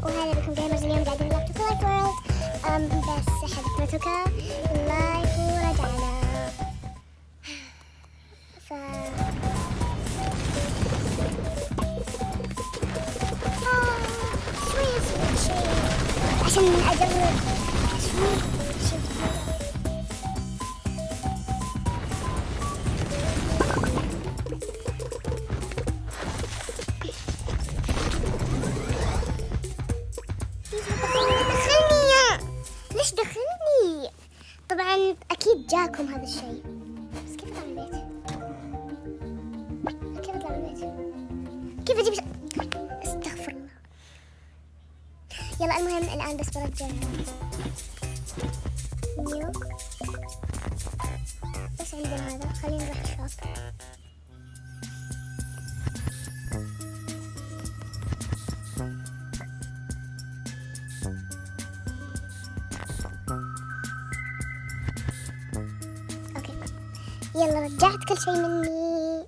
وهلا بكم جيمرز. اليوم قاعدين نلعب في لايف وورلد، بس حذفنا لايف ورجعنا. ف شوية شيء عشان أجرب شوي شيء جديد. ليش دخلني؟ طبعا أكيد جاكم هذا الشيء، بس كيف أطلع من البيت؟ كيف أطلع من البيت؟ كيف أجيب استغفر الله. يلا المهم الآن بس برجع نيو. بس عندنا هذا، خلينا نروح الشوب. يلا رجعت كل شيء مني.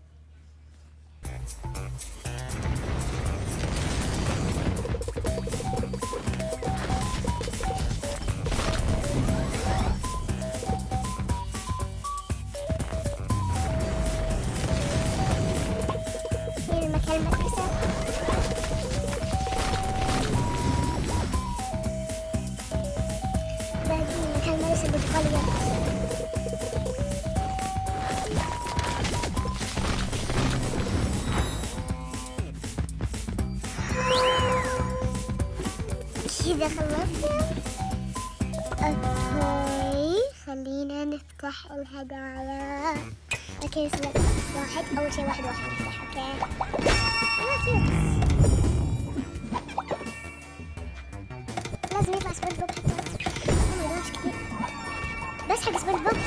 من المكان المدرسة. بعدين مكان المدرسة بالقرية. كذا خلصنا. اوكي خلينا نفتح الهدايا. اوكي سلك واحد. اول شيء واحد نفتح. اوكي لازم يطلع سبونج بوب حتى. ما كثير بس حق سبونج بوب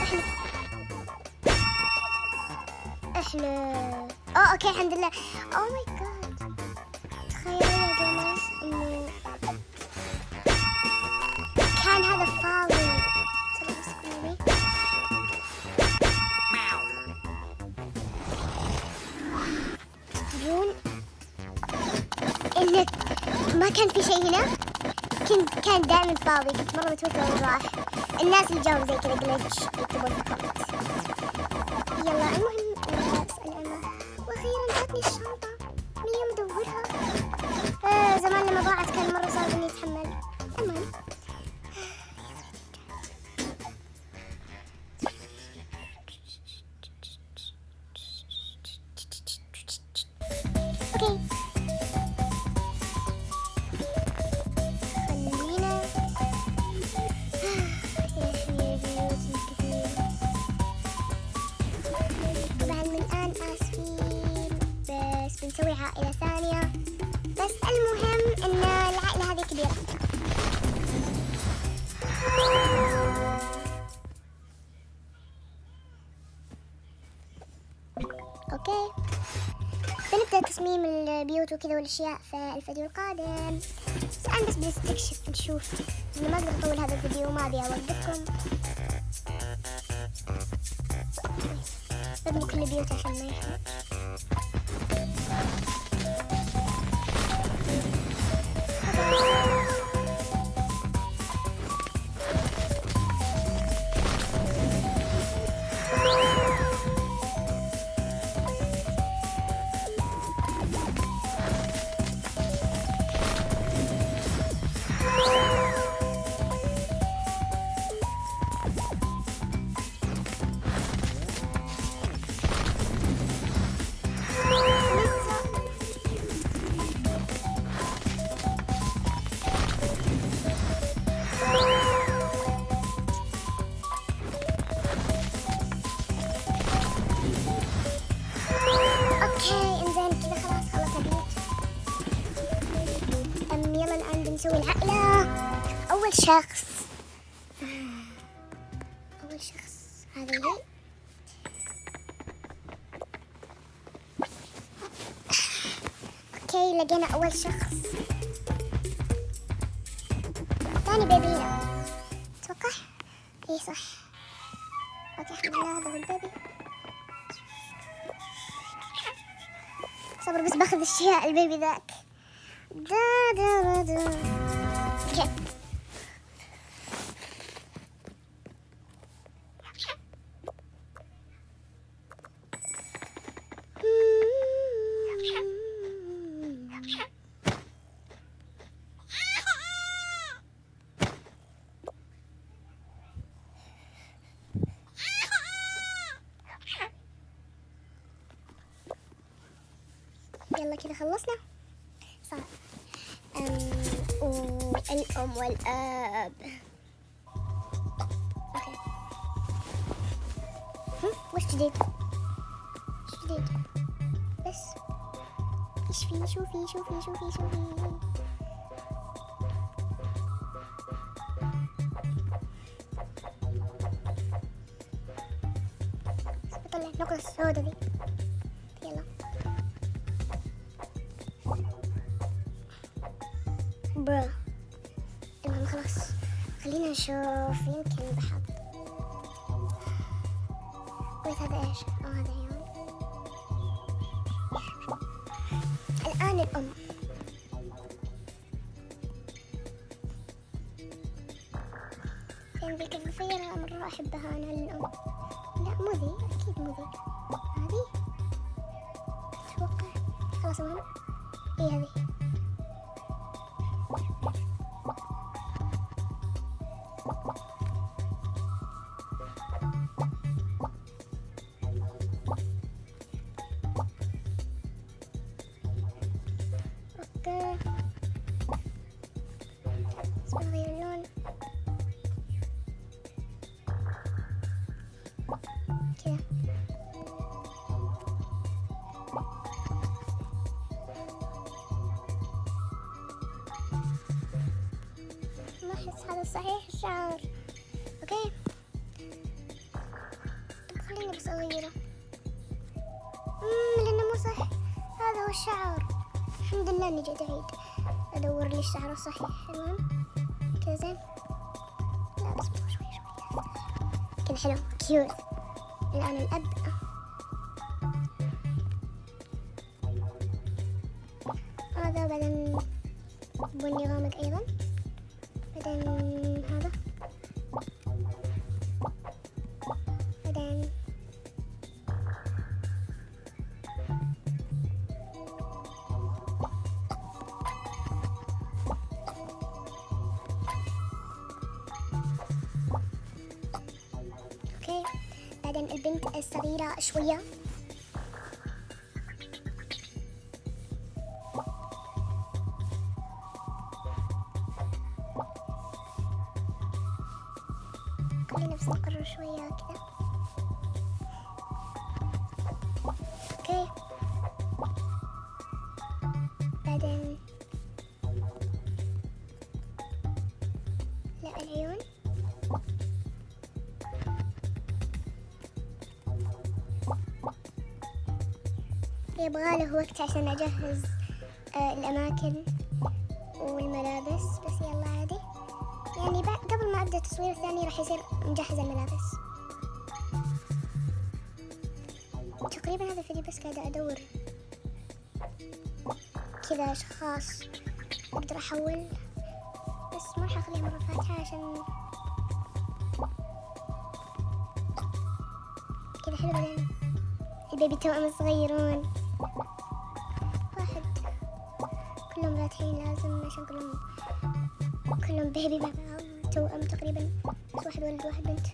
احنا اوكي الحمد لله. او ماي جاد، تخيلوا يا جيمرز انه كان هذا فاضي. تدرون إن ما كان في شيء هنا؟ كان دائما فاضي. كنت مرة متوترة وين راح. الناس اللي جاوا زي كذا جلتش يكتبون في الكومنت. يلا المهم أسأل أنا. وأخيرا جاتني الشنطة من يوم أدورها. زمان لما ضاعت كان مرة صعب إني أتحمل. المهم نسوي عائلة ثانية. بس المهم ان العائلة هذه كبيرة. اوكي بنبدأ تصميم البيوت وكذا والاشياء في الفيديو القادم. بس الان بس بنستكشف نشوف. انا ما اقدر اطول هذا الفيديو، ما ابي اوقفكم. ببني كل البيوت عشان ما يحرق. يلا الآن بنسوي العائلة. أول شخص هذا هي. اوكي لقينا أول شخص. ثاني بيبينا اتوقع. اي صح. اوكي الحمد لله هذا هو البيبي. صبر بس باخذ اشياء البيبي ذاك. دا دا دا كذا خلصنا. صار والأم والأب. أوكي. وش جديد؟ وش جديد؟ بس إيش في؟ شوفي شوفي شوفي شوفي. بطلع النقطة السوداء ذي. يلا. برا. المهم خلاص خلينا نشوف، يمكن بحط. ويت هذا ايش؟ هذا عيون. الآن الأم. فين ذي الكفافية؟ أنا مرة أحبها أنا الأم. لا مو ذي، أكيد مو ذي. هذه أتوقع. خلاص المهم إيه هذه. اوكي بس بغير اللون كذا. ما احس هذا صحيح الشعر. اوكي طب خليني بس اغيره. لانه مو صح. هذا هو الشعر. الحمد لله اني جيت اعيد ادور لي الشعر الصحيح. المهم كذا زين. لا بس شوي شوي كذا حلو كيوت. الان الاب. هذا بعدين بني غامق ايضا. بعدين هذا. بعدين اوكي. بعدين البنت الصغيرة شوية. خلينا بس نقرر شوية كذا. اوكي بعدين لا العيون. يبغاله وقت عشان أجهز الأماكن والملابس. بس يلا عادي يعني قبل ما أبدأ التصوير الثاني راح يصير مجهز الملابس. تقريبا هذا الفيديو بس قاعدة أدور كذا أشخاص أقدر أحول. بس ما راح أخليها مرة فاتحة عشان كذا حلو. بعدين البيبي توأم الصغيرون. واحد كلهم فاتحين لازم عشان كلهم بيبي مع بعض. توأم تقريبا بس واحد ولد واحد بنت.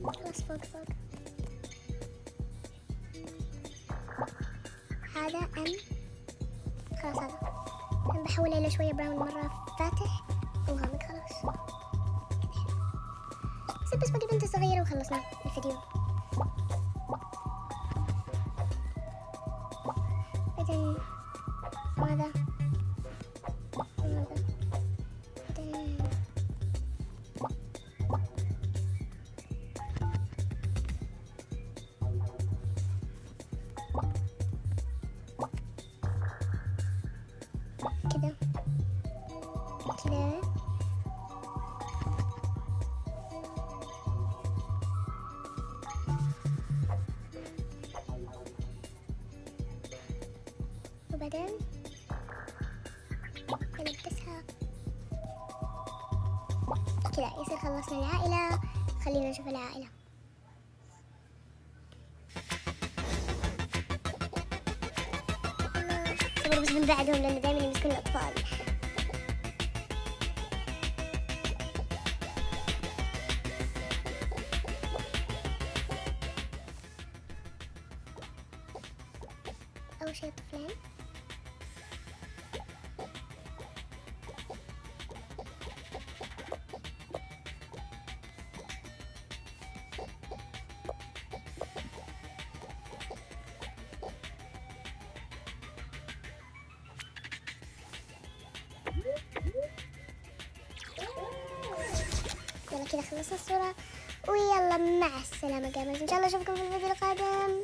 خلاص فوق. هذا خلاص هذا بحوله إلى شوية براون مرة فاتح وغامق. خلاص بس باقي بنت صغيرة وخلصنا الفيديو. بعدين هذا بعدين كذا كذا. وبعدين نلبسها كذا. يصير خلصنا العائلة. خلينا نشوف العائلة. يعتبر بس من بعدهم لأنه دائما يمسكون الأطفال. أول شيء طفلين. يلا كذا خلصنا الصورة، ويلا مع السلامة جايمرز، إن شاء الله أشوفكم في الفيديو القادم.